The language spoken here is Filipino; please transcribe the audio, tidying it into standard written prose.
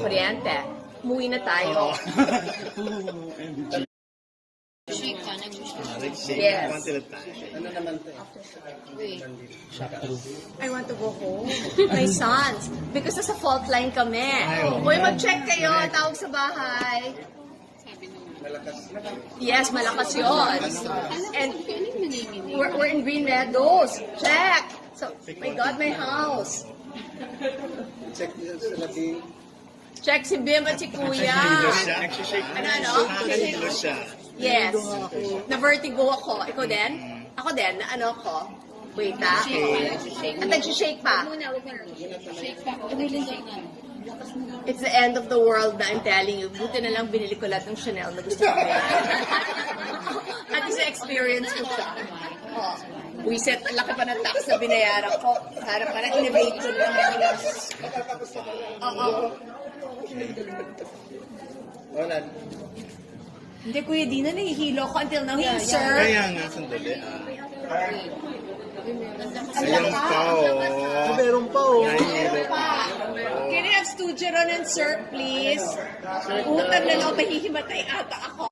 kuryente. Umuwi na tayo. Shake ka, nag-shake. Yes. Ano naman to? Wait. I want to go home. My sons. Because nasa fault line kami. Uy, mag-check kayo. Tawag sa bahay. Sabi nung, Malakas. Yes, malakas yun. And kailan maniginig? we're in Green Meadows. Check. So, my God, my house. Check nyo sa labing. Check si Bim at si Kuya. Ano? Yes. Na-vertigo ako. Ikaw din? Ako din. Na ano ko? Wait, ha? At nag-shake pa. Muna, huwag mo. Shake pa. Shake na. It's the end of the world na I'm telling you. Buti na lang binili ko lahat ng Chanel na gusto ko. At least experience ko siya. Oh. Wiset, ang laki pa ng tax na binayaran ko. Para innovate ko lang. Oo. Wala. Hindi, Kuya Dina, nahihilo ko until now. Hey, sir. Kaya nga, sandali. Ang Ayan laka. pa, oh. Meron pa, oh. Nahihilo pa. Can you have studio ron and sir, please? Utang na lang, mahihimatay ata ako.